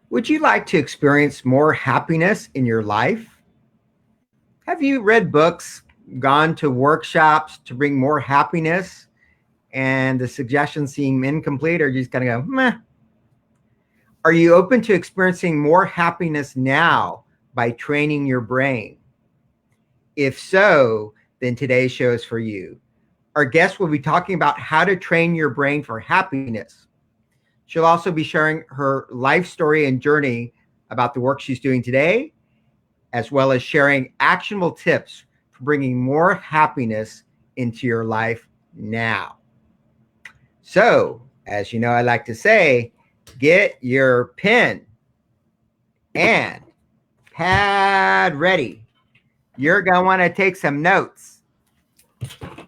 Would you like to experience more happiness in your life? Have you read books, gone to workshops to bring more happiness, and the suggestions seem incomplete, or you just kind of go, meh? Are you open to experiencing more happiness now by training your brain? If so, then today's show is for you. Our guest will be talking about how to train your brain for happiness. She'll also be sharing her life story and journey about the work she's doing today, as well as sharing actionable tips for bringing more happiness into your life now. So, as you know, I like to say, get your pen and pad ready. You're going to want to take some notes.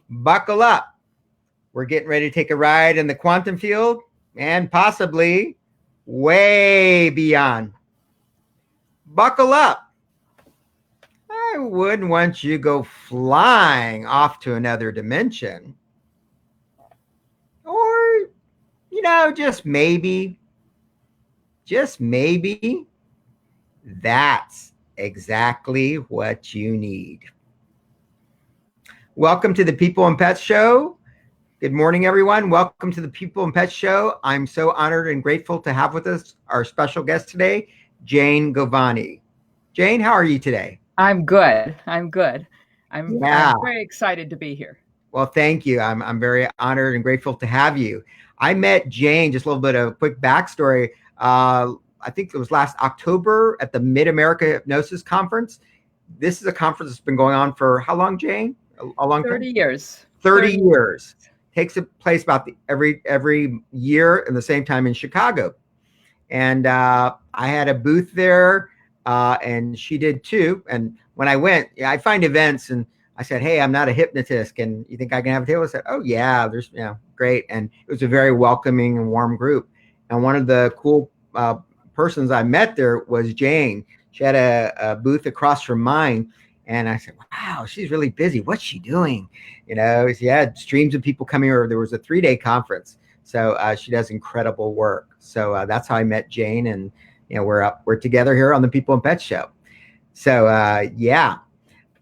Buckle up. We're getting ready to take a ride in the quantum field and possibly way beyond. Buckle up. I wouldn't want you to go flying off to another dimension. Or, just maybe, that's exactly what you need. Welcome to the People and Pets Show. Good morning, everyone. Welcome to the People and Pets Show. I'm so honored and grateful to have with us our special guest today, Jane Govoni. Jane, how are you today? I'm good. I'm Yeah. very excited to be here. Well, thank you. I'm very honored and grateful to have you. I met Jane, just a little bit of a quick backstory. I think it was last October at the Mid-America Hypnosis Conference. This is a conference that's been going on for how long, Jane? A long time? 30 years. 30 years. Takes place about every year in the same time in Chicago. And I had a booth there, and she did too. And when I went, I find events and I said, hey, I'm not a hypnotist. Can you think I can have a table? I said, oh, yeah, there's, great. And it was a very welcoming and warm group. And one of the cool persons I met there was Jane. She had a booth across from mine. And I said, wow, she's really busy. What's she doing? She had streams of people coming over. There was a 3-day conference. So she does incredible work. So that's how I met Jane. And, we're together here on the People and Pets Show. So, yeah.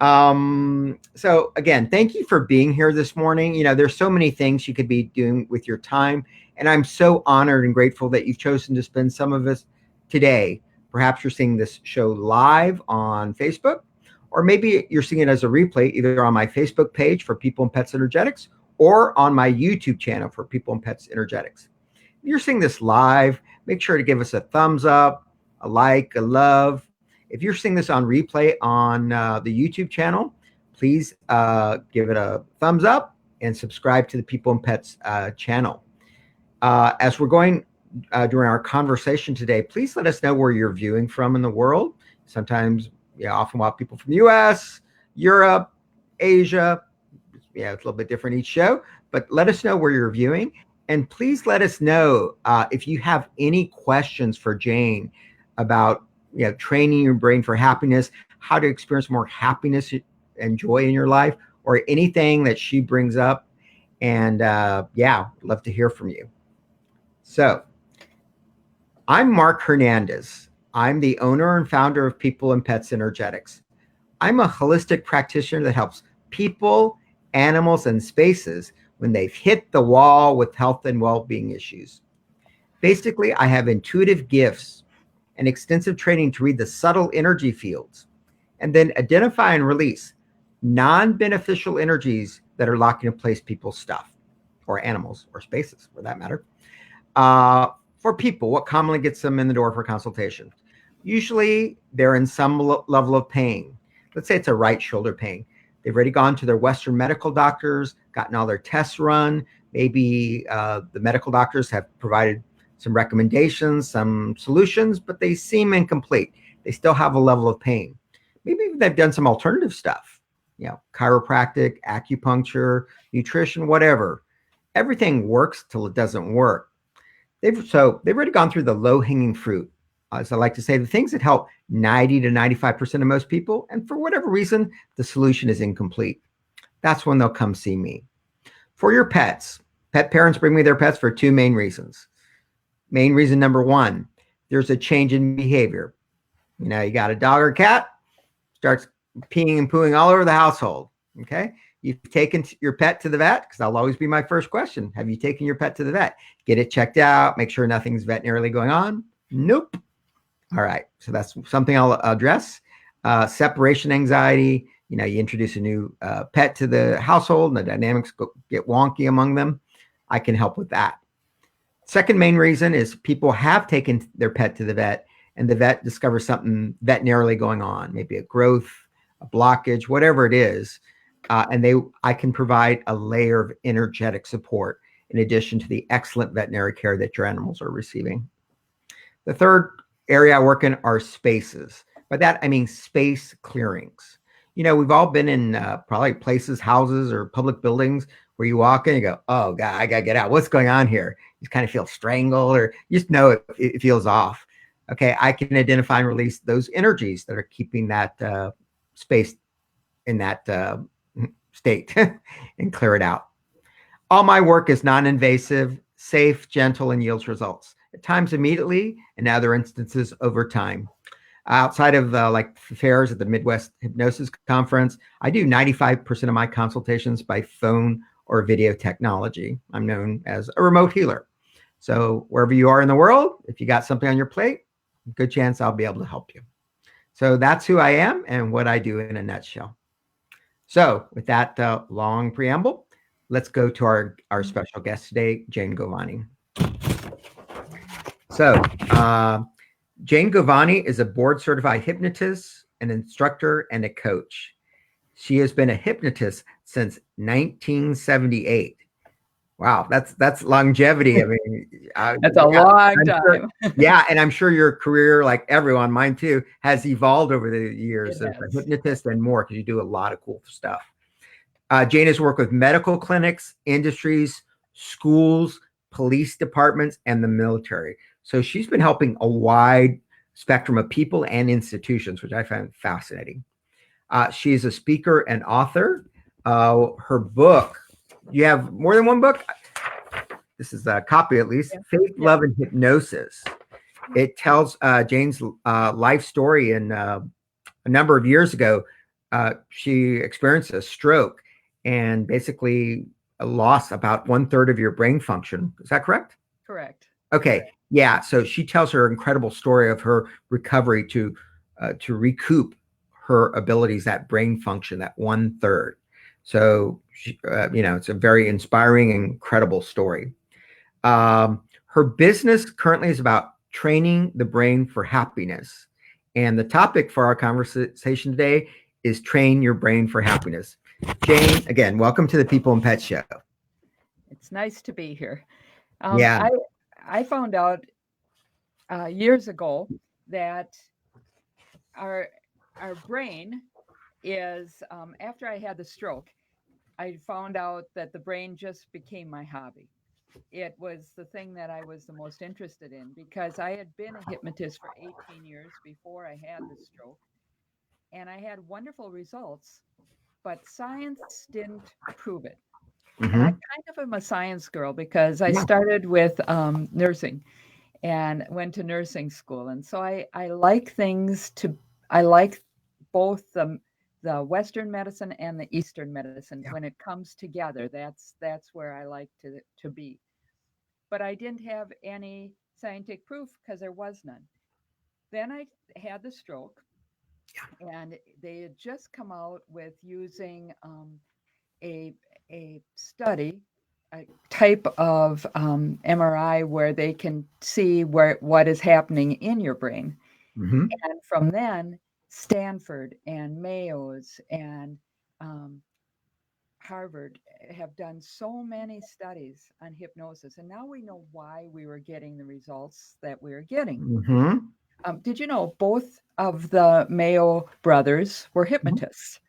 So again, thank you for being here this morning. There's so many things you could be doing with your time. And I'm so honored and grateful that you've chosen to spend some of it today. Perhaps you're seeing this show live on Facebook, or maybe you're seeing it as a replay, either on my Facebook page for People and Pets Energetics or on my YouTube channel for People and Pets Energetics. If you're seeing this live, make sure to give us a thumbs up, a like, a love. If you're seeing this on replay on the YouTube channel, please give it a thumbs up and subscribe to the People and Pets channel. As we're going during our conversation today, please let us know where you're viewing from in the world. Sometimes, often we'll have people from the US, Europe, Asia. It's a little bit different each show, but let us know where you're viewing. And please let us know if you have any questions for Jane about training your brain for happiness, how to experience more happiness and joy in your life, or anything that she brings up. And love to hear from you. So I'm Mark Hernandez. I'm the owner and founder of People and Pets Energetics. I'm a holistic practitioner that helps people, animals, and spaces when they've hit the wall with health and well-being issues. Basically, I have intuitive gifts and extensive training to read the subtle energy fields and then identify and release non-beneficial energies that are locking in place people's stuff, or animals, or spaces for that matter. For people, what commonly gets them in the door for consultation? Usually they're in some level of pain. Let's say it's a right shoulder pain. They've already gone to their Western medical doctors, gotten all their tests run. Maybe the medical doctors have provided some recommendations, some solutions, but they seem incomplete. They still have a level of pain. Maybe they've done some alternative stuff, chiropractic, acupuncture, nutrition, whatever. Everything works till it doesn't work. They've already gone through the low-hanging fruit. As I like to say, the things that help 90 to 95% of most people, and for whatever reason, the solution is incomplete. That's when they'll come see me. For your pets, pet parents bring me their pets for 2 main reasons. Main reason number 1, there's a change in behavior. You got a dog or cat, starts peeing and pooing all over the household. Okay. You've taken your pet to the vet, because that'll always be my first question. Have you taken your pet to the vet? Get it checked out, make sure nothing's veterinarily going on. Nope. All right. So that's something I'll address. Separation anxiety. You introduce a new pet to the household and the dynamics get wonky among them. I can help with that. Second main reason is people have taken their pet to the vet and the vet discovers something veterinarily going on, maybe a growth, a blockage, whatever it is. I can provide a layer of energetic support in addition to the excellent veterinary care that your animals are receiving. The third area I work in are spaces. By that, I mean space clearings. We've all been in probably places, houses, or public buildings where you walk in and you go, oh, God, I got to get out. What's going on here? You kind of feel strangled, or you just know it feels off. Okay, I can identify and release those energies that are keeping that space in that state and clear it out. All my work is non-invasive, safe, gentle, and yields results. At times immediately, and other instances over time. Outside of like fairs at the Midwest Hypnosis Conference, I do 95% of my consultations by phone or video technology. I'm known as a remote healer. So wherever you are in the world, if you got something on your plate, good chance I'll be able to help you. So that's who I am and what I do in a nutshell. So with that long preamble, let's go to our special guest today, Jane Govoni. So Jane Govoni is a board-certified hypnotist, an instructor, and a coach. She has been a hypnotist since 1978. Wow, that's longevity. I mean, That's a long time. Sure, yeah, and I'm sure your career, like everyone, mine too, has evolved over the years as a hypnotist and more, because you do a lot of cool stuff. Jane has worked with medical clinics, industries, schools, police departments, and the military. So she's been helping a wide spectrum of people and institutions, which I find fascinating. She is a speaker and author. Her book, you have more than one book? This is a copy, at least. Yeah. Faith, Love, and Hypnosis. It tells Jane's life story. In a number of years ago, she experienced a stroke and basically lost about 1/3 of your brain function. Is that correct? Correct. Okay. Correct. Yeah. So she tells her incredible story of her recovery to recoup her abilities, that brain function, that 1/3. So, it's a very inspiring and incredible story. Her business currently is about training the brain for happiness. And the topic for our conversation today is train your brain for happiness. Jane, again, welcome to the People and Pets Show. It's nice to be here. Yeah. I found out years ago that our brain is, after I had the stroke, I found out that the brain just became my hobby. It was the thing that I was the most interested in, because I had been a hypnotist for 18 years before I had the stroke, and I had wonderful results, but science didn't prove it. Mm-hmm. And I kind of am a science girl, because I started with nursing and went to nursing school. And so I like I like both the Western medicine and the Eastern medicine. When it comes together, that's where I like to be. But I didn't have any scientific proof, because there was none. Then I had the stroke, and they had just come out with using a study, a type of MRI where they can see what is happening in your brain. Mm-hmm. And from then, Stanford and Mayo's and Harvard have done so many studies on hypnosis, and now we know why we were getting the results that we were getting. Mm-hmm. Did you know both of the Mayo brothers were hypnotists?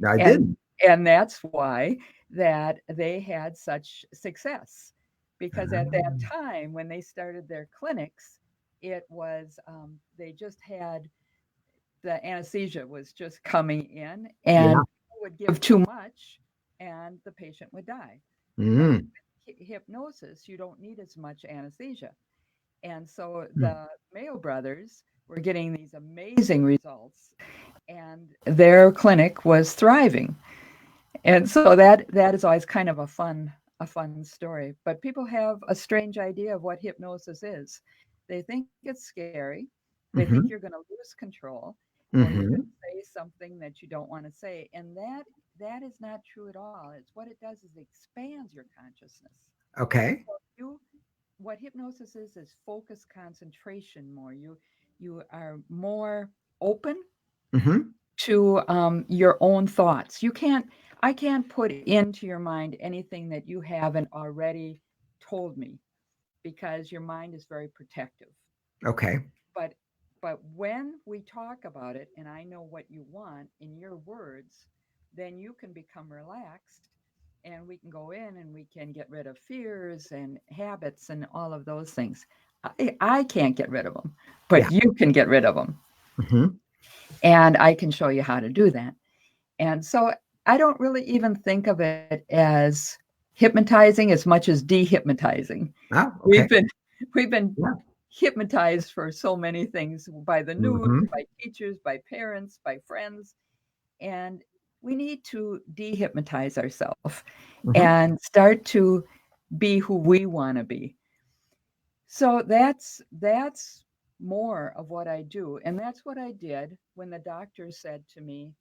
I did. And that's why that they had such success, because at that time when they started their clinics, it was they just had, the anesthesia was just coming in, and people would give too much and the patient would die. Mm-hmm. Hypnosis, you don't need as much anesthesia. And so Mm. the Mayo brothers were getting these amazing results, and their clinic was thriving. And so that is always kind of a fun story. But people have a strange idea of what hypnosis is. They think it's scary. They think you're Mhm. going to lose control, or you're going Mhm. to say something that you don't want to say. And that is not true at all. It's what it does is it expands your consciousness. Okay. So you what hypnosis is focus concentration more. You are more open Mhm. to your own thoughts. I can't put into your mind anything that you haven't already told me because your mind is very protective. Okay. But when we talk about it and I know what you want in your words, then you can become relaxed and we can go in and we can get rid of fears and habits and all of those things. I can't get rid of them, Yeah. but you can get rid of them. Mhm. And I can show you how to do that. And so I don't really even think of it as hypnotizing as much as dehypnotizing. Oh, We've okay. been we've been Yeah. hypnotized for so many things by the news, Mhm. by teachers, by parents, by friends, and we need to dehypnotize ourselves Mhm. and start to be who we want to be. So that's more of what I do, and that's what I did when the doctor said to me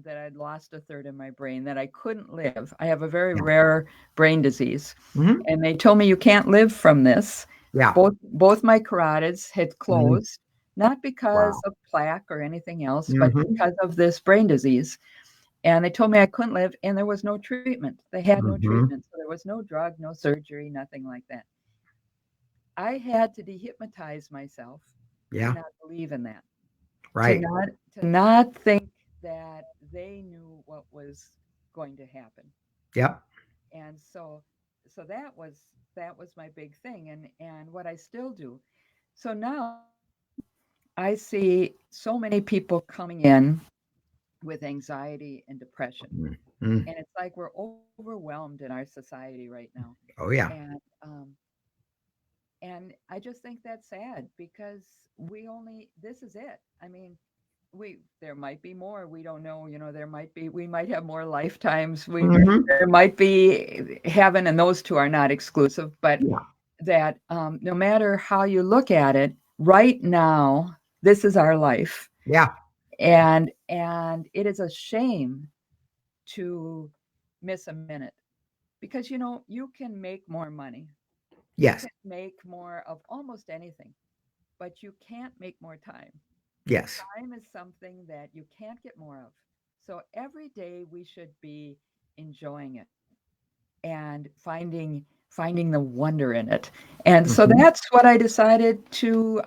that I'd lost a third of my brain, that I couldn't live. I have a very Yeah. rare brain disease, Mhm. and they told me you can't live from this. Yeah. Both my carotids had Mhm. closed, not because Wow. of plaque or anything else, but Mhm. because of this brain disease. And they told me I couldn't live, and there was no treatment. They had no treatment, Mhm. so there was no drug, no surgery, nothing like that. I had to dehypnotize myself to Yeah. not believe in that, to Right. not think that they knew what was going to happen. Yep. And so that was my big thing, and what I still do. So now I see so many people coming in with anxiety and depression. Mm. Mm. And it's like we're overwhelmed in our society right now. Oh, yeah. And I just think that's sad because this is it. I mean, there might be more. We don't know. We might have more lifetimes. Mhm. There might be heaven, and those two are not exclusive. But Yeah. that no matter how you look at it, right now, this is our life, Yeah. and it is a shame to miss a minute because you can make more money. You Yes. can make more of almost anything, but you can't make more time. Yes. Time is something that you can't get more of. So every day we should be enjoying it and finding the wonder in it. And so Mhm. that's what I decided to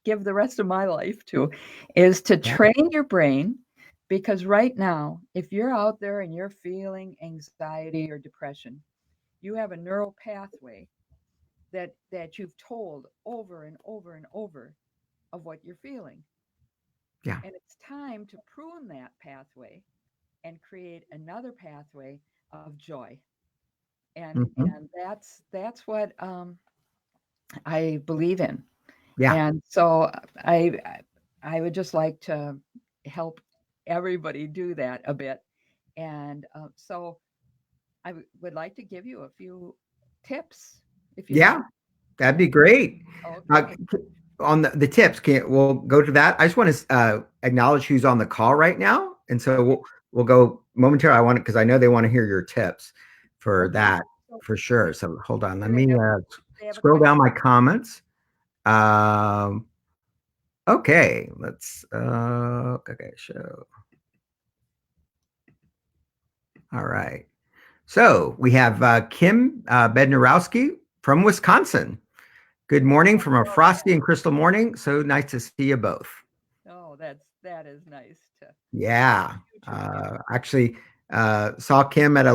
give the rest of my life to, is to Yeah. train your brain. Because right now, if you're out there and you're feeling anxiety or depression, you have a neural pathway that you've told over and over and over of what you're feeling. Yeah. And it's time to prune that pathway and create another pathway of joy. And Mhm. that's what I believe in. Yeah. And so I would just like to help everybody do that a bit. And so would like to give you a few tips if you'd Yeah. like. That'd be Okay. great. Okay. On the tips, we'll go to that. I just want to acknowledge who's on the call right now, and so Okay. we'll go momentarily. I want because I know they want to hear your tips for Okay. that So for do, sure. So hold on, let do they me have they have a scroll down question? my comments. Um, okay, let's okay, show. All right. So we have Kim Bednarowski from Wisconsin. Good morning from a Oh, frosty and crystal morning. So nice to see you both. oh, that is nice to Yeah. you too, Kim. Actually, saw Kim at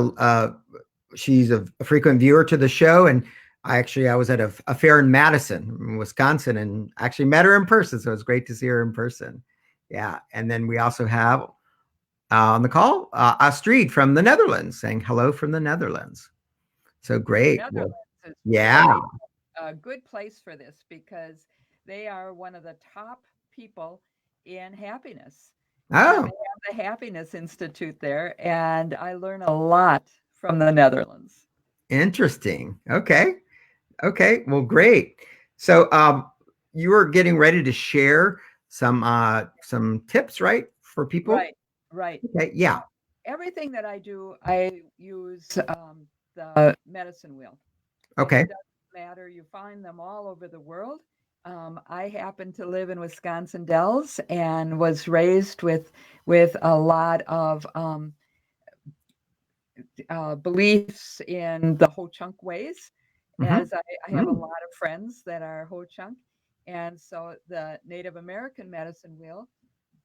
she's a frequent viewer to the show. And I was at a fair in Madison, Wisconsin, and actually met her in person. So it's great to see her in person. Yeah. And then we also have on the call, Astrid from the Netherlands saying hello from the Netherlands. So The great. Well, Netherlands is yeah. really a good place for this because they are one of the top people in happiness. And they Oh, have the Happiness Institute there. And I learn a lot from the Netherlands. interesting. Okay. Okay. Well, great. So, you were getting ready to share some tips, right, for people? Right, right. Okay. So Yeah. everything that I do, I use the medicine wheel, and Okay. it doesn't matter. You find them all over the world. I happen to live in Wisconsin Dells and was raised with a lot of beliefs in the Ho Chunk ways, Mm-hmm. as I have a Mm. lot of friends that are Ho Chunk, and so the Native American medicine wheel,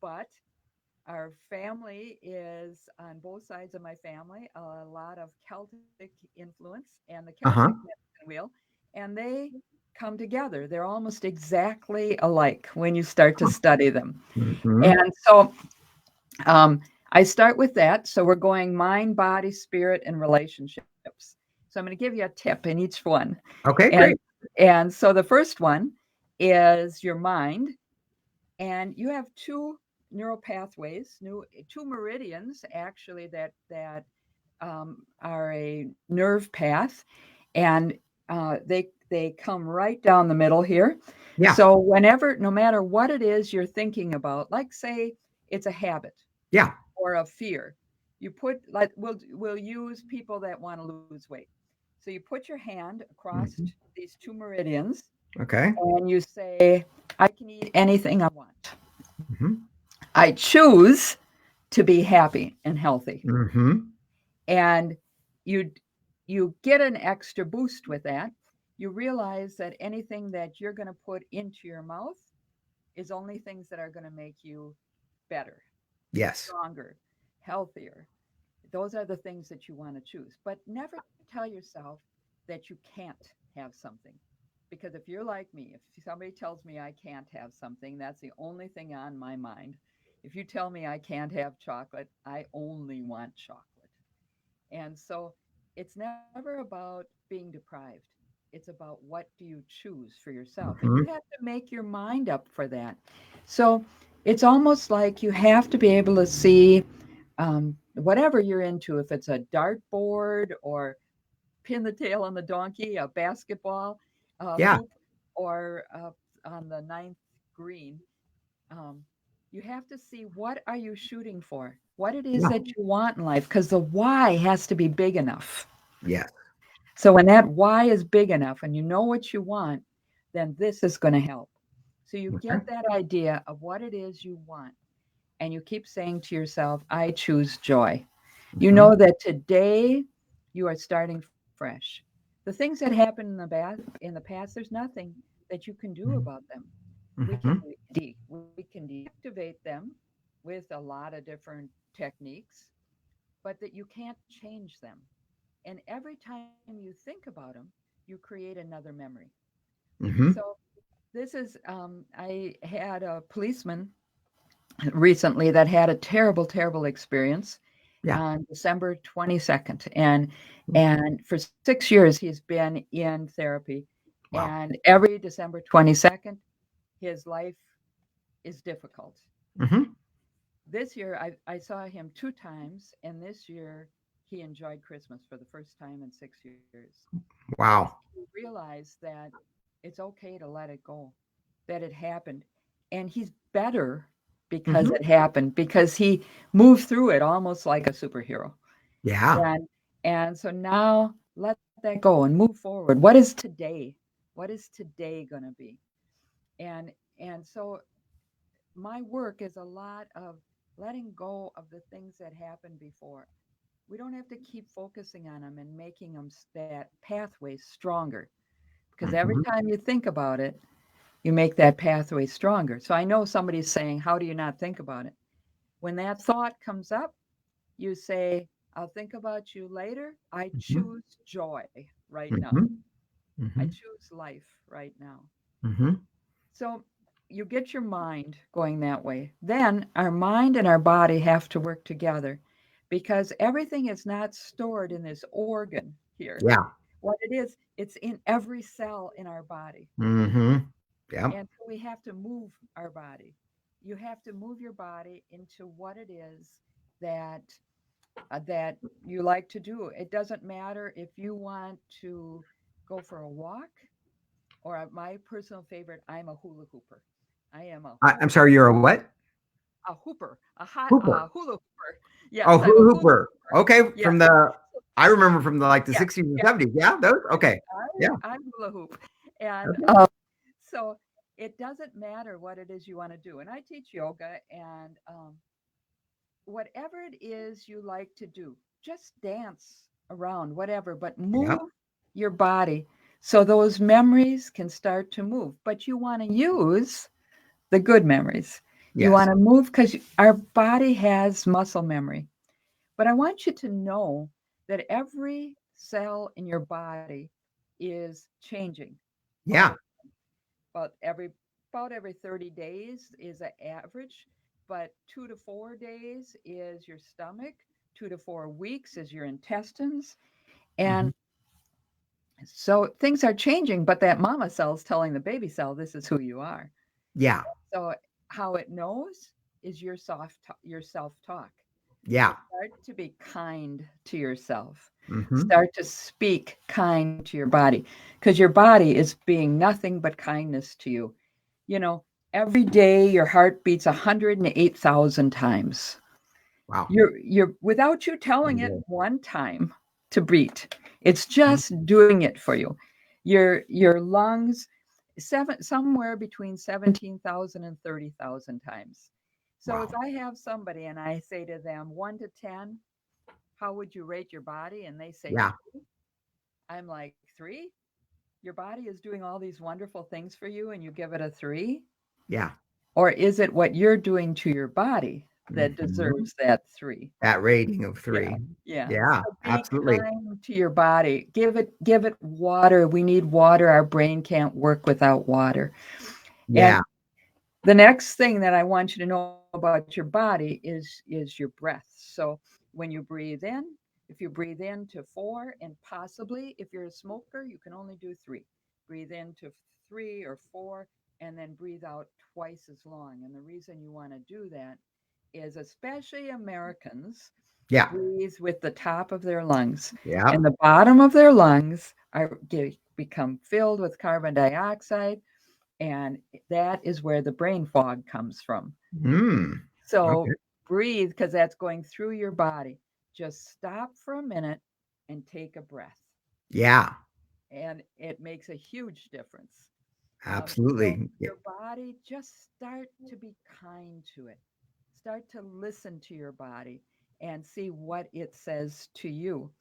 but our family is on both sides of my family, a lot of Celtic influence and the Celtic Uh-huh. medicine wheel, and they come together. They're almost exactly alike when you start to study them. Mm-hmm. And so I start with that. So we're going mind, body, spirit, and relationships. So I'm going to give you a tip in each one. Okay, And great. and so the first one is your mind, and you have two neural pathways, two meridians actually that are a nerve path, and they come right down the middle here. Yeah. So whenever, no matter what it is you're thinking about, like say it's a habit Yeah. or a fear, you put like we'll use people that want to lose weight. So you put your hand across Mhm. these two meridians Okay. and you say, I can eat anything I want. Mhm. I choose to be happy and healthy. Mhm. And you you get an extra boost with that. You realize that anything that you're going to put into your mouth is only things that are going to make you better, Yes. stronger, healthier. Those are the things that you want to choose. But never tell yourself that you can't have something. Because if you're like me, if somebody tells me I can't have something, that's the only thing on my mind. If you tell me I can't have chocolate, I only want chocolate. And so it's never about being deprived. It's about what do you choose for yourself. And you Mhm. have to make your mind up for that. So it's almost like you have to be able to see whatever you're into, if it's a dartboard or pin the tail on the donkey, a basketball Yeah. hoop, or on the ninth green, um, you have to see what are you shooting for, what it is Yeah. that you want in life, because the why has to be big enough. Yes. So when that why is big enough and you know what you want, then this is going to help. So you Okay. get that idea of what it is you want, and you keep saying to yourself, I choose joy. You Mhm. know that today you are starting fresh. The things that happened in the past, there's nothing that you can do about them. We can Mhm. we can deactivate them with a lot of different techniques, but that you can't change them. And every time you think about them, you create another memory. Mhm. So this is I had a policeman recently that had a terrible, terrible experience Yeah. on December 22nd. And for 6 years he's been in therapy. Wow. And every December 22nd, his life is difficult. Mhm. This year I saw him two times, and this year he enjoyed Christmas for the first time in 6 years because Wow. he realized that it's okay to let it go, that it happened. And he's better because Mhm. it happened, because he moved through it almost like a superhero. Yeah. And so now let that go and move forward. What is today? What is today going to be? And so my work is a lot of letting go of the things that happened before. We don't have to keep focusing on them and making them that pathway stronger, because every Mhm. time you think about it, you make that pathway stronger. So I know somebody's saying, how do you not think about it? When that thought comes up, you say, I'll think about you later. I Mhm. choose joy right now. Mhm. I Mhm. choose life right now. Mhm. So you get your mind going that way. Then our mind and our body have to work together, because everything is not stored in this organ here. Yeah. what it is, it's in every cell in our body. Mm-hmm. Yep. And so we have to move our body. You have to move your body into what it is that that you like to do. It doesn't matter if you want to go for a walk or my personal favorite, I'm a hula hooper. I am a I'm hula sorry, you're a what? a hooper, a hot Hooper. hula hooper. Yes, Oh, I'm a hula hula hooper. hooper. Okay, Yes. from the I remember from the like the Yeah. 60s and Yeah. 70s. Yeah, those. Yeah. Okay. Yeah. I hula hoop. And Okay. so it doesn't matter what it is you want to do. And I teach yoga and whatever it is you like to do, just dance around, whatever, but Yep. move your body so those memories can start to move. But you want to use the good memories. You Yes. want to move because our body has muscle memory. But I want you to know that every cell in your body is changing all the Yeah. about every 30 days is an average, but 2 to 4 days is your stomach, 2 to 4 weeks is your intestines. Hmm. And so things are changing, but that mama cell is telling the baby cell this is who you are. Yeah. So how it knows is your self-talk. So Yeah. start to be kind to yourself. Hmm. Start to speak kind to your body because your body is being nothing but kindness to you. You know, every day your heart beats 108,000 times. Wow. You're without you telling Pretty it good. one time to beat. It's Mhm. just doing it for you. Your lungs somewhere between 17,000 and 30,000 times. So if Wow. I have somebody and I say to them 1 to 10, how would you rate your body? And they say Yeah. 3. I'm like, 3? Your body is doing all these wonderful things for you and you give it a 3? Yeah. Or is it what you're doing to your body that Hmm. deserves that 3? That rating of Yeah, 3. yeah. Yeah. So be Absolutely. kind to your body. Give it water. We need water. Our brain can't work without water. And Yeah. the next thing that I want you to know about your body is your breath. So when you breathe in, if you breathe in to 4, and possibly if you're a smoker, you can only do 3. Breathe in to 3 or 4, and then breathe out twice as long. And the reason you want to do that is especially Americans Yeah. breathe with the top of their lungs, Yeah. and the bottom of their lungs become filled with carbon dioxide, and that is where the brain fog comes from. Mm. So Okay. breathe because that's going through your body. Just stop for a minute and take a breath, Yeah. and it makes a huge difference. So Absolutely. Yeah. your body, just start to be kind to it. Start to listen to your body and see what it says to you.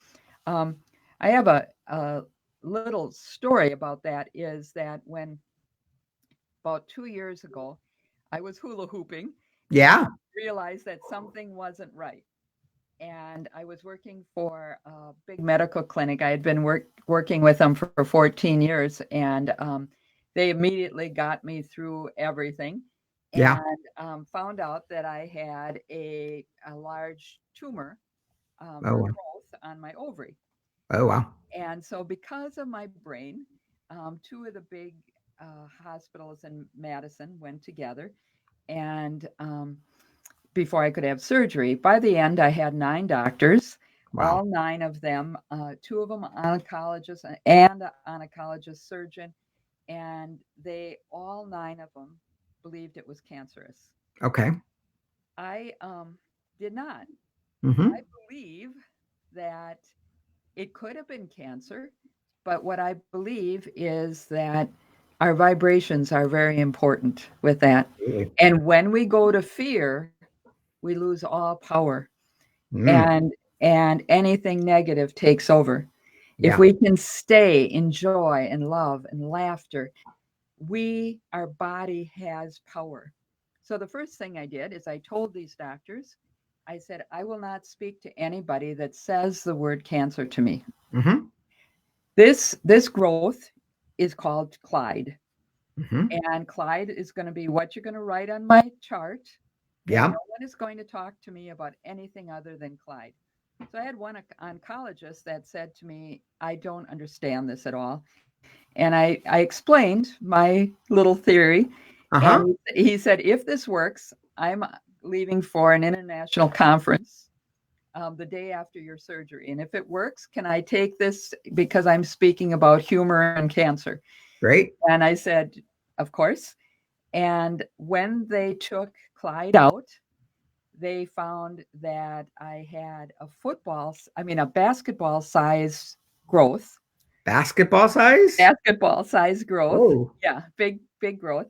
Um, I have a little story about that. Is that when about 2 years ago, I was hula hooping and Yeah. realized that something wasn't right. And I was working for a big medical clinic. I had been working with them for 14 years, and they immediately got me through everything Yeah. and found out that I had a large tumor Oh, or wow. growth on my ovary. Oh, wow. And so, because of my brain, two of the big hospitals in Madison went together and before I could have surgery. By the end, I had 9 doctors, Wow. all 9 of them, two of them oncologists and an oncologist surgeon, and they all 9 of them believed it was cancerous. Okay. I did not. I Hmm. believe that it could have been cancer, but what I believe is that our vibrations are very important with that. Absolutely. And when we go to fear, we lose all power Mm. and anything negative takes over. If Yeah. we can stay in joy and love and laughter, our body has power. So the first thing I did is I told these doctors, I said, I will not speak to anybody that says the word cancer to me. Hmm. This growth is called Clyde. Hmm. And Clyde is going to be what you're going to write on my chart. And Yeah. no one is going to talk to me about anything other than Clyde. So I had one oncologist that said to me, I don't understand this at all. And I explained my little theory. Uh-huh. And he said, if this works, I'm leaving for an international conference the day after your surgery. And if it works, can I take this because I'm speaking about humor and cancer? Great. And I said, of course. And when they took Clyde out, they found that I had a basketball size growth. Basketball size? Basketball size growth. Whoa. Yeah, big growth.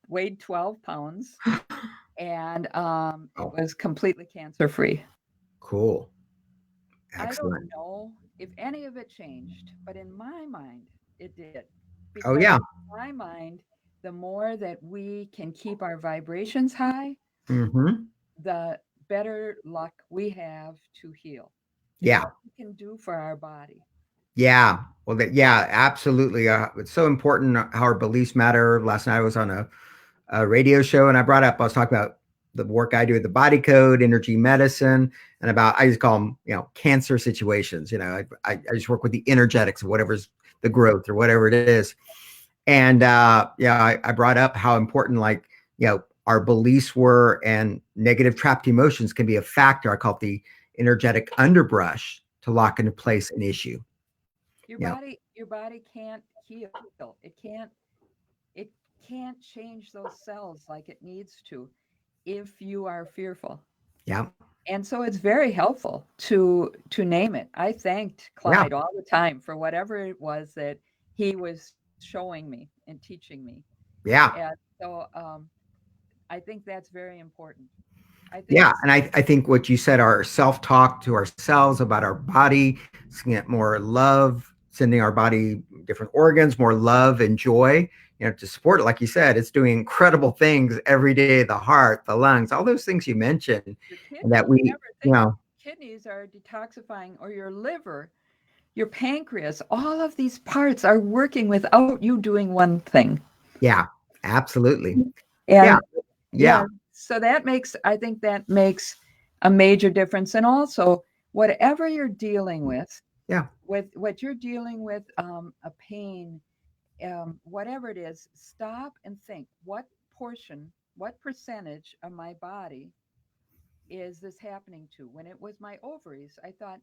Weighed 12 pounds and it Oh, was completely cancer free. cool. I don't Excellent. know if any of it changed, but in my mind, it did. Oh, Because yeah. in my mind, the more that we can keep our vibrations high, Mm-hmm. the better luck we have to heal. It's Yeah. what we can do for our body. Yeah. Well, yeah, absolutely. It's so important how our beliefs matter. Last night I was on a radio show and I was talking about the work I do with the body code, energy medicine, and about, I just call them, cancer situations. I just work with the energetics of whatever's the growth or whatever it is. And yeah, I brought up how important, like, our beliefs were, and negative trapped emotions can be a factor. I call it the energetic underbrush to lock into place an issue. Your body can't heal. It can't change those cells like it needs to if you are fearful. Yeah. And so it's very helpful to name it. I thanked Yeah. Clyde all the time for whatever it was that he was showing me and teaching me. Yeah. And so I think that's very important. I think Yeah. it's And I think what you said, our self talk to ourselves about our body, get more love, sending our body different organs, more love and joy, to support it. Like you said, it's doing incredible things every day, the heart, the lungs, all those things you mentioned. your And that kidney. You we, never think kidneys are detoxifying or your liver, your pancreas, all of these parts are working without you doing one thing. yeah, absolutely. Yeah. And Yeah. yeah, so I think that makes a major difference. And also, whatever you're dealing Yeah. with what you're dealing with, a pain, whatever it is, stop and think what percentage of my body is this happening to? When it was my ovaries, I thought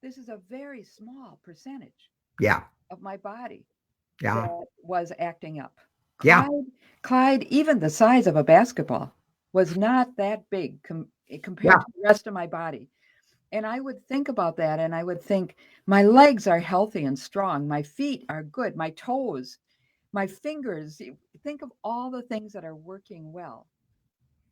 this is a very small percentage Yeah. of my body Yeah. that was acting up. Yeah. Clyde, Clyde, even the size of a basketball, was not that big compared Yeah. to the rest of my body. And I would think about that and I would think, my legs are healthy and strong. My feet are good. My toes, my fingers. Think of all the things that are working well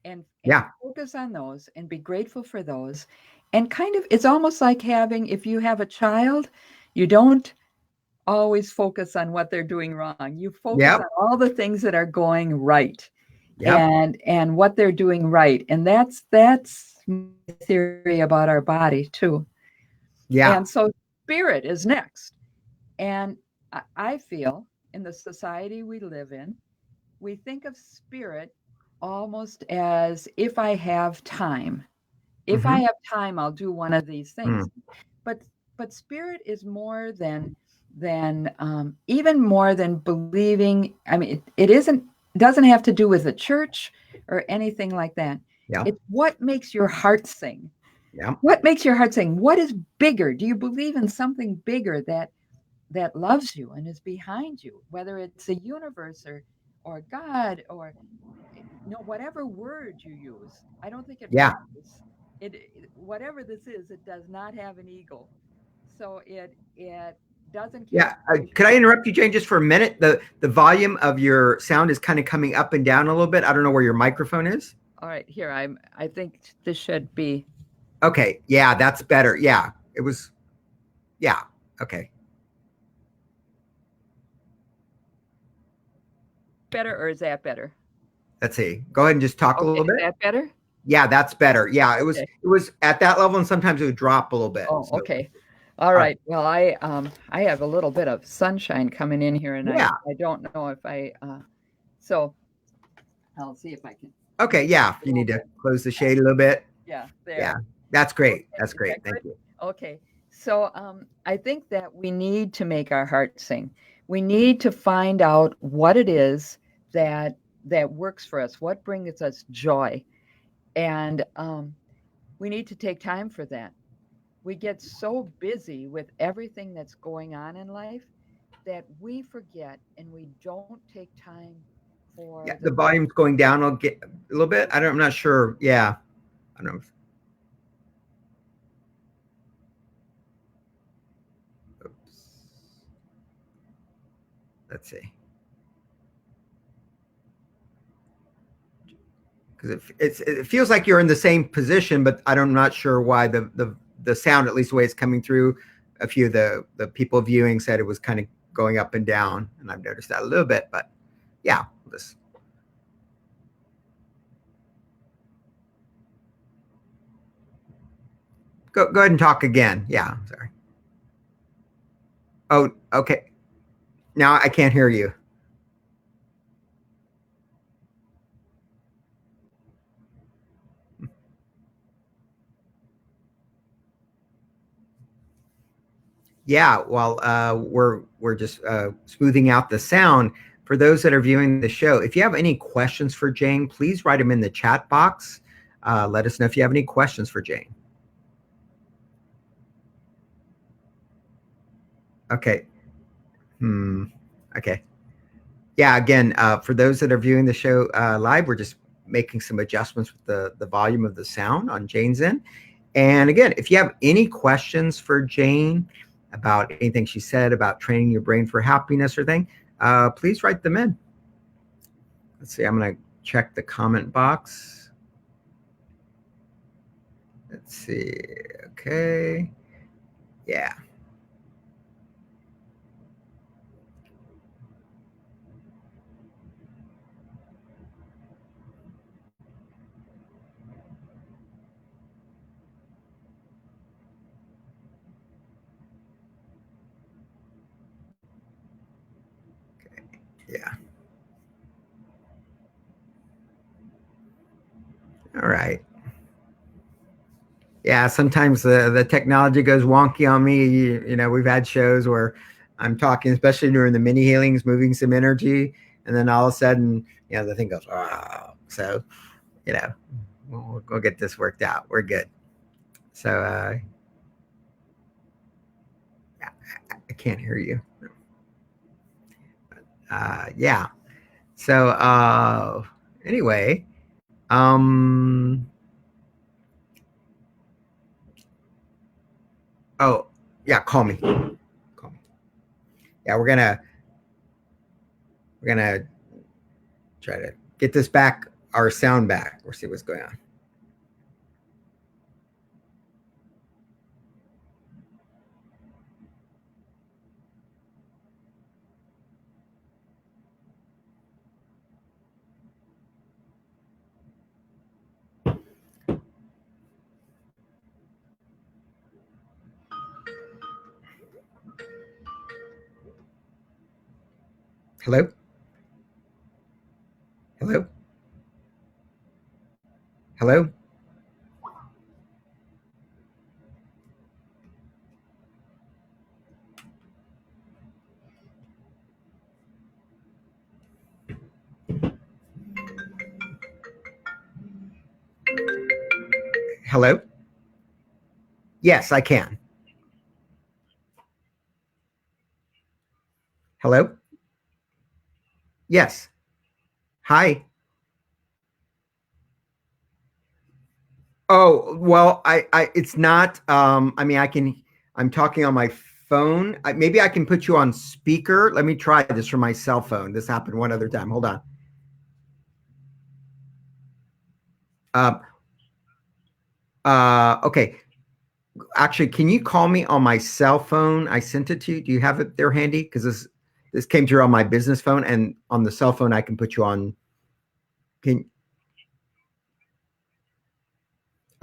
and Yeah. focus on those and be grateful for those. And kind of, it's almost like having, if you have a child, you don't always focus on what they're doing wrong. You focus on Yep. all the things that are going right Yep. and what they're doing right. And that's my theory about our body too. And Yeah. so spirit is next. And I feel in the society we live in, we think of spirit almost as if I have time. If I Mm-hmm. have time, I'll do one of these things. Mm. But but spirit is more than even more than believing. I mean, it isn't doesn't have to do with the church or anything like that. Yeah. It's what makes your heart sing. Yeah. What makes your heart sing? What is bigger? Do you believe in something bigger that loves you and is behind you, whether it's a universe or God or whatever word you use. I don't think it Yeah. matters. Whatever this is, it does not have an ego, so it doesn't Yeah. categorize your Could I body. interrupt you, Jane, just for a minute? The volume of your sound is kind of coming up and down a little bit. I don't know where your microphone is. All right, here I think this should be Okay. Yeah, that's better. Yeah. It was. Yeah. Okay. better, or is that better? Let's see. Go ahead and just talk a Okay, little is bit. that better? Yeah, that's better. Yeah, it was. Okay. It was at that level, and sometimes it would drop a little bit. Oh, So, okay. All all right. right. Well, I have a little bit of sunshine coming in here, and Yeah. I don't know if so I'll see if I can Okay. Yeah. a If you little need to bit. close the shade a little bit. Yeah, Yeah. there. That's great. Okay, That's is that great. Thank good? you. Okay. So I think that we need to make our heart sing. We need to find out what it is that works for us, what brings us joy, and we need to take time for that. We get so busy with everything that's going on in life that we forget and we don't take time for Yeah, the the things. volume's going down. I'll get a little bit. I'm not sure. Yeah, I don't know. Oops. Let's see. Because it feels like you're in the same position, but I'm not sure why the sound, at least the way it's coming through, a few of the people viewing said it was kind of going up and down, and I've noticed that a little bit. But yeah, let's go ahead and talk again. Yeah, sorry. Oh, okay. Now I can't hear you. Yeah, well, we're just smoothing out the sound. For those that are viewing the show, if you have any questions for Jane, please write them in the chat box. Let us know if you have any questions for Jane. Okay. Hmm. Okay. Yeah. Again, for those that are viewing the show live, we're just making some adjustments with the volume of the sound on Jane's end. And again, if you have any questions for Jane about anything she said about training your brain for happiness or thing, please write them in. Let's see. I'm going to check the comment box. Let's see. Okay. Yeah. Yeah. All right. Yeah, sometimes the technology goes wonky on me. We've had shows where I'm talking, especially during the mini healings, moving some energy, and then all of a sudden, the thing goes, oh. So, you know, we'll get this worked out. We're good. So, I can't hear you. Yeah. So, anyway, um, oh, yeah, call me. Call me. Yeah, we're gonna try to get this back, our sound back. We'll see what's going on. Hello? Hello? Hello? Hello? Yes, I can. Hello? Yes. Hi. Oh, well, it's not, I mean, I'm talking on my phone. Maybe I can put you on speaker. Let me try this from my cell phone. This happened one other time. Hold on. Um, okay. Actually, can you call me on my cell phone? I sent it to you. Do you have it there handy? Because this came through on my business phone, and on the cell phone, I can put you on. Can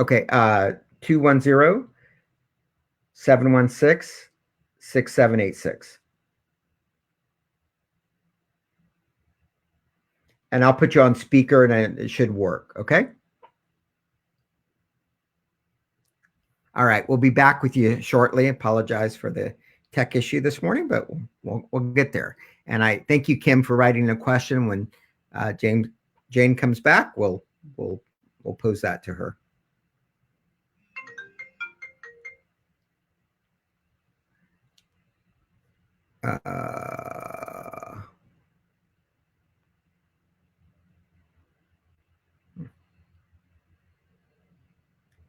Okay. 210 716 6786, and I'll put you on speaker, and it should work. Okay. All right, we'll be back with you shortly. Apologize for the tech issue this morning, but we'll get there. And I thank you, Kim, for writing a question. When Jane comes back, we'll pose that to her. Uh,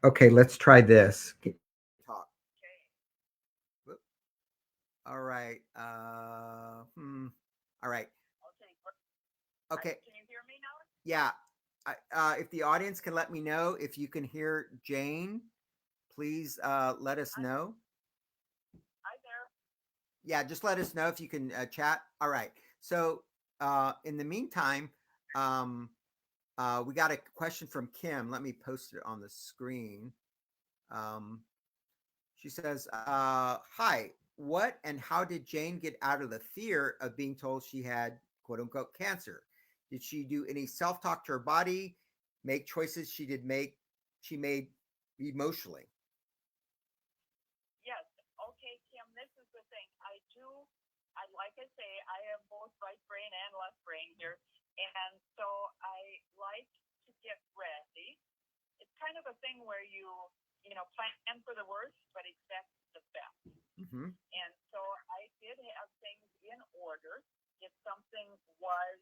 okay, let's try this. Talk. All right. All right. Okay. Can you hear me now? Yeah. If the audience can let me know if you can hear Jane, please let us know. Hi there. Yeah, just let us know if you can chat. All right. So in the meantime, um, we got a question from Kim. Let me post it on the screen. Um, she says, "Hi, what and how did Jane get out of the fear of being told she had quote unquote cancer? Did she do any self talk to her body, make choices she made emotionally?" Yes. Okay, Kim, this is the thing. Like I say, I have both right brain and left brain here. And so I like to get ready. It's kind of a thing where plan for the worst, but expect the best. Mm-hmm. And so I did have things in order. If something was,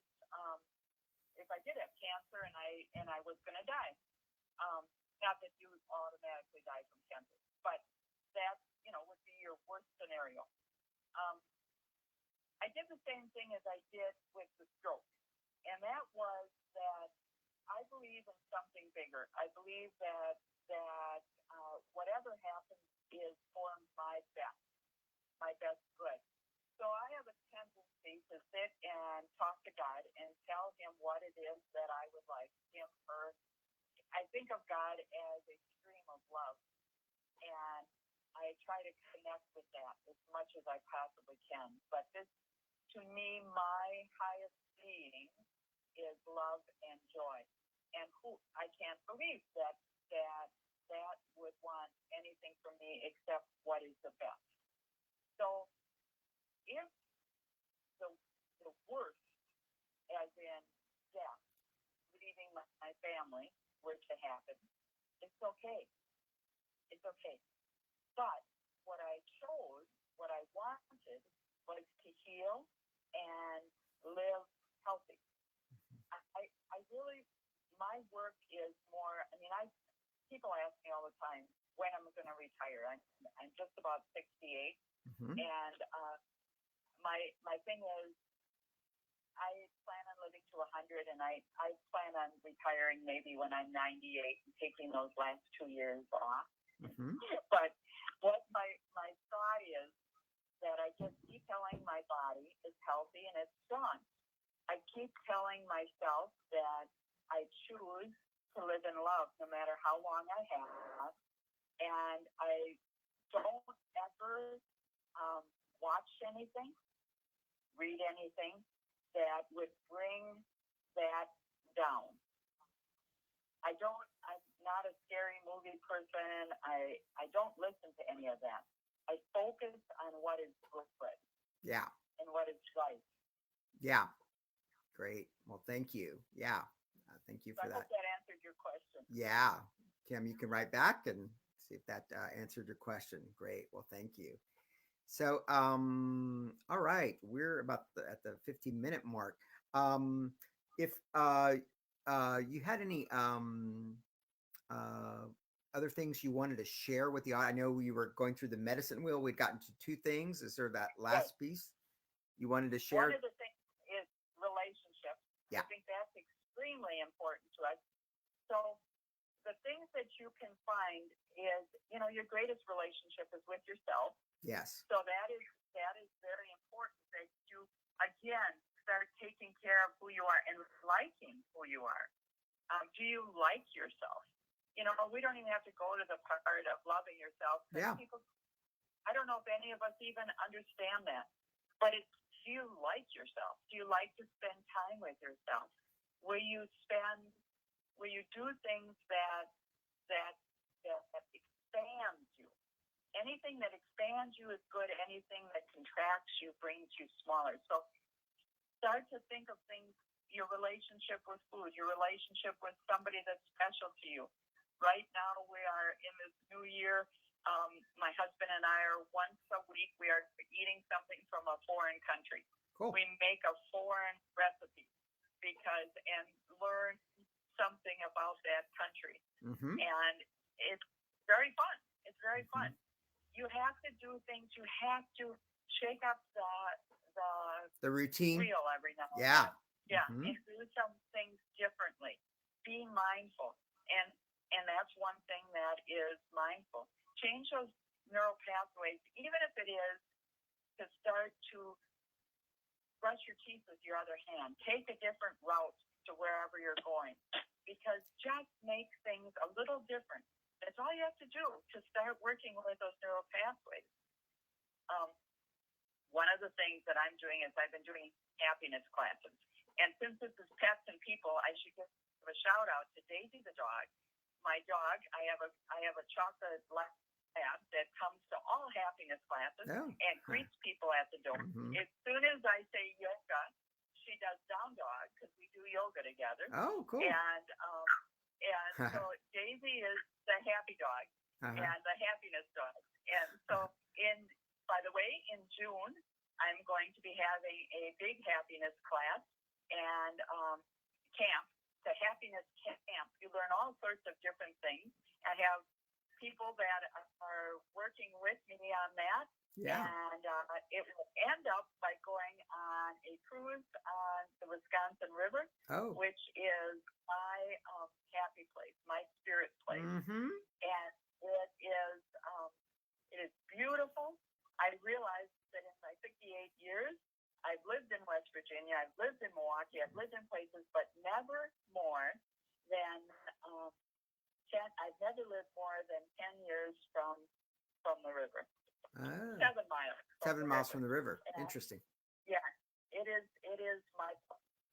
if I did have cancer and I was going to die, not that you automatically die from cancer, but that would be your worst scenario. I did the same thing as I did with the stroke, and that was that I believe in something bigger. I believe that whatever happens is for my best good. So I have a tendency to sit and talk to God and tell him what it is that I would like him, her. I think of God as a stream of love, and I try to connect with that as much as I possibly can. But this, to me, my highest being is love and joy. And I can't believe that would want anything from me except what is the best. So if the worst, as in death, leaving my family, were to happen, it's okay. It's okay. But what I chose, what I wanted, was to heal and live healthy. I really, my work is more. I mean, people ask me all the time when I'm going to retire. I'm just about 68, and my thing is I plan on living to 100, and I plan on retiring maybe when I'm 98 and taking those last 2 years off. But what my thought is that I just keep telling my body is healthy and it's strong. I keep telling myself that I choose to live in love no matter how long I have, and I don't ever watch anything, read anything that would bring that down. I'm not a scary movie person. I don't listen to any of that. I focus on what is good. Yeah. And what is right. Yeah. Great. Well, thank you. Yeah. Thank you for that. I hope that answered your question. Yeah. Kim, you can write back and see if that answered your question. Great. Well, thank you. So, all right, we're about at the 15-minute mark. If you had any uh, other things you wanted to share with the audience, I know we were going through the medicine wheel. We'd gotten to two things. Is there that last piece you wanted to share? One of the things is relationships. Yeah. I think that's extremely important to us. So the things that you can find is, your greatest relationship is with yourself. Yes. So that is very important that you, again, start taking care of who you are and liking who you are. Do you like yourself? We don't even have to go to the part of loving yourself. Yeah. People, I don't know if any of us even understand that, but it's, do you like yourself? Do you like to spend time with yourself? Will you do things that expands you? anything that expands you is good. Anything that contracts you brings you smaller. So start to think of things, your relationship with food, your relationship with somebody that's special to you. Right now we are in this new year. My husband and I are once a week, we are eating something from a foreign country. Cool. We make a foreign recipe and learn something about that country. Mm-hmm. And it's very fun. It's very fun. You have to do things. You have to shake up the routine wheel every now and yeah then. Yeah, mm-hmm. and do some things differently. Be mindful, and that's one thing that is mindful. Change those neural pathways, even if it is to start to brush your teeth with your other hand. Take a different route to wherever you're going, because just make things a little different. That's all you have to do to start working with those neural pathways. One of the things that I'm doing is I've been doing happiness classes. And since this is pets and people, I should give a shout out to Daisy the dog. My dog, I have a chocolate lab that comes to all happiness classes and greets people at the door. Mm-hmm. As soon as I say yoga, she does down dog because we do yoga together. Oh, cool. And so Daisy is the happy dog and the happiness dog. And so by the way, in June, I'm going to be having a big happiness class and camp, the happiness camp. You learn all sorts of different things. I have people that are working with me on that. Yeah. And it will end up by going on a cruise on the Wisconsin River, which is my happy place, my spirit place. Mm-hmm. And it is beautiful. I realized that in my 58 years, I've lived in West Virginia, I've lived in Milwaukee, I've lived in places, but never more than 10. I've never lived more than 10 years from the river. 7 miles. 7 miles from the river. Interesting. Yeah, it is my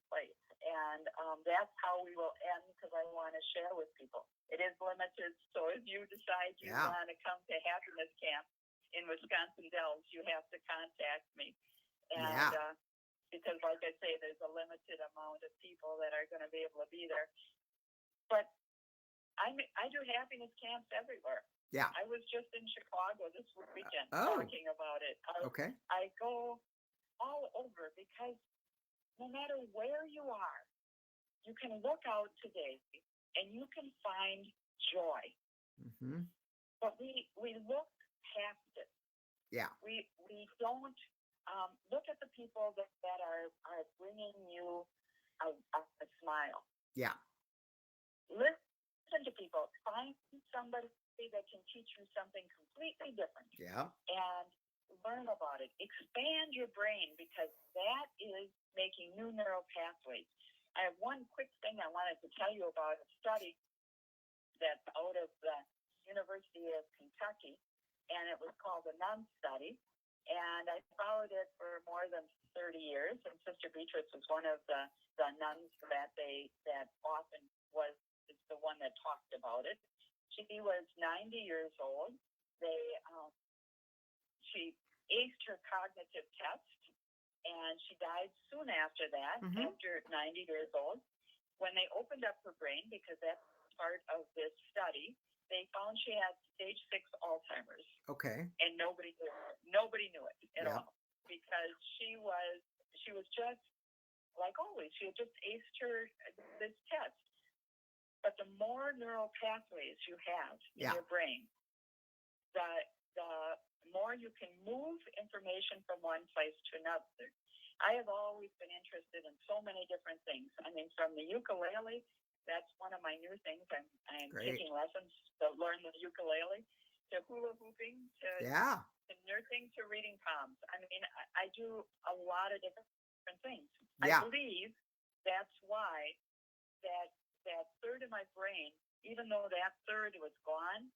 place, and that's how we will end, because I want to share with people. It is limited, so if you decide you want to come to Happiness Camp in Wisconsin Dells, you have to contact me. And because, like I say, there's a limited amount of people that are going to be able to be there. But I do happiness camps everywhere. Yeah. I was just in Chicago this weekend talking about it. I go all over, because no matter where you are, you can look out today and you can find joy. Mm-hmm. But we look past it. Yeah. We don't look at the people that are bringing you a smile. Yeah. Listen to people. Find somebody that can teach you something completely different. Yeah. And learn about it. Expand your brain, because that is making new neural pathways. I have one quick thing I wanted to tell you about a study that's out of the University of Kentucky, and it was called the Nun Study. And I followed it for more than 30 years. And Sister Beatrice was one of the nuns that often is the one that talked about it. She was 90 years old. She aced her cognitive test, and she died soon after that, after 90 years old. When they opened up her brain, because that's part of this study, they found she had stage 6 Alzheimer's. Okay. And nobody knew it at all, because she was just like always. She had just aced this test. But the more neural pathways you have in your brain, the more you can move information from one place to another. I have always been interested in so many different things. I mean, from the ukulele, that's one of my new things. I'm taking lessons to learn the ukulele, to hula hooping, to nursing, to reading palms. I mean, I do a lot of different things. I believe that's why that third of my brain, even though that third was gone,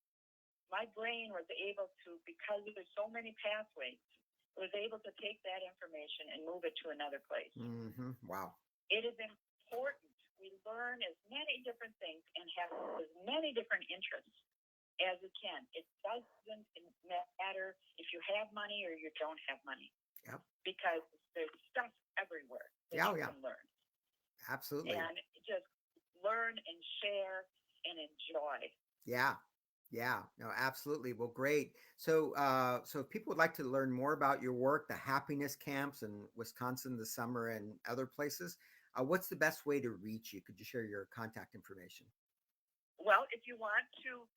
my brain was able to, because there's so many pathways, was able to take that information and move it to another place. Mm-hmm. Wow. It is important we learn as many different things and have as many different interests as it can. It doesn't matter if you have money or you don't have money. Yep. Because there's stuff everywhere that Yeah, you yeah. can learn. Absolutely. And just learn and share and enjoy. Yeah. Yeah, no, absolutely. Well, great. So if people would like to learn more about your work, the happiness camps in Wisconsin this summer and other places, what's the best way to reach you? Could you share your contact information? Well, if you want to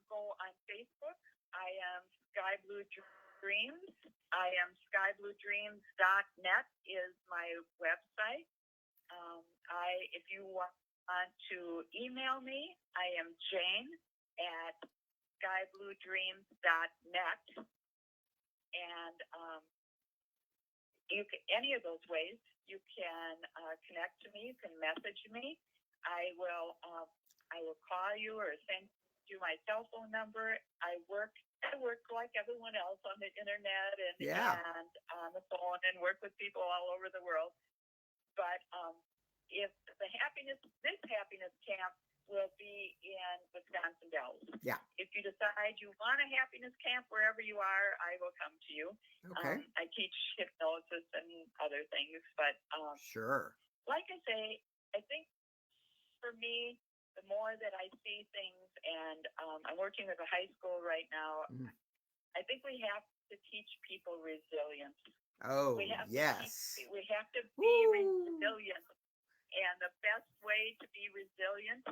go on Facebook, I am Sky Blue Dreams. I am skybluedreams.net is my website. If you want to email me, I am Jane at skybluedreams.net, and you can, any of those ways you can connect to me. You can message me. I will call you or send you my cell phone number. I work like everyone else on the internet and on the phone and work with people all over the world. But if this happiness camp will be in Wisconsin Dells. Yeah. If you decide you want a happiness camp wherever you are, I will come to you. Okay. I teach hypnosis and other things, but sure. Like I say, I think for me, the more that I see things, and I'm working with a high school right now, I think we have to teach people resilience. Oh, yes. We have to be resilient. And the best way to be resilient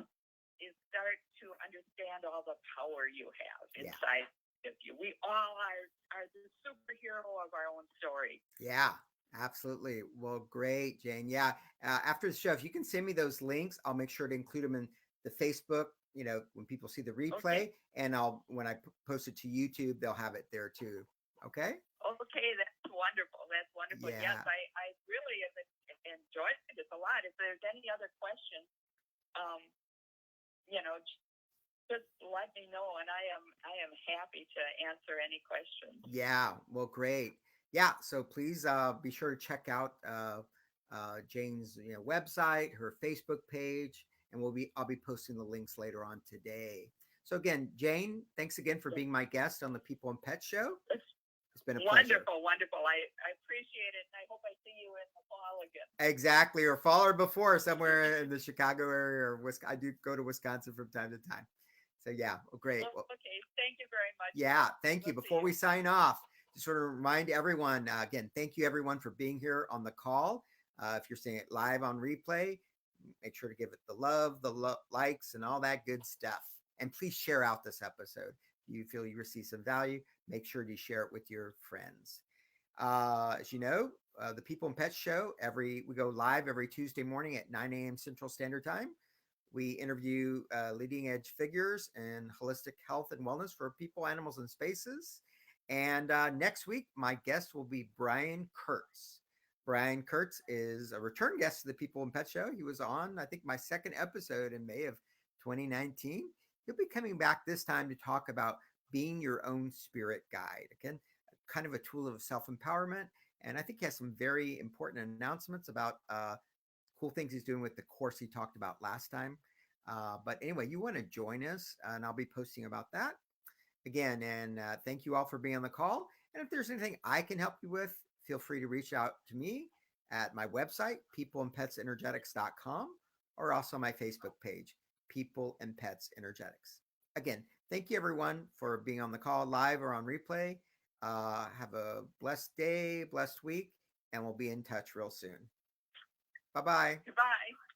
is start to understand all the power you have inside of you. We all are the superhero of our own story. Yeah, absolutely. Well, great, Jane. Yeah. After the show, if you can send me those links, I'll make sure to include them in the Facebook, when people see the replay, and when I post it to YouTube, they'll have it there too. Okay. Okay. That's wonderful. Yeah. Yes. I really have enjoyed this a lot. If there's any other questions, just let me know, and I am happy to answer any questions. Yeah. Well, great. Yeah. So please be sure to check out Jane's website, her Facebook page, and I'll be posting the links later on today. So again, Jane, thanks again for being my guest on the People and Pets Show. It's been a pleasure. Wonderful. I appreciate it, and I hope I see you in the fall again. Exactly, or fall or before somewhere in the Chicago area or Wisconsin. I do go to Wisconsin from time to time. So yeah, well, great. Well, okay, thank you very much. Yeah, thank you. Before we sign off, just sort of remind everyone again, thank you everyone for being here on the call. If you're seeing it live on replay, make sure to give it the love, likes, and all that good stuff. And please share out this episode. If you feel you receive some value, make sure to share it with your friends. As you know, the People and Pets Show, we go live every Tuesday morning at 9 a.m. Central Standard Time. We interview leading edge figures in holistic health and wellness for people, animals, and spaces. And next week, my guest will be Brian Kurtz. Brian Kurtz is a return guest to the People and Pet Show. He was on, I think, my second episode in May of 2019. He'll be coming back this time to talk about being your own spirit guide. Again, kind of a tool of self-empowerment. And I think he has some very important announcements about cool things he's doing with the course he talked about last time. But anyway, you want to join us, and I'll be posting about that again. And thank you all for being on the call. And if there's anything I can help you with, feel free to reach out to me at my website, peopleandpetsenergetics.com, or also my Facebook page, People and Pets Energetics. Again, thank you everyone for being on the call live or on replay. Have a blessed day, blessed week, and we'll be in touch real soon. Bye-bye. Goodbye.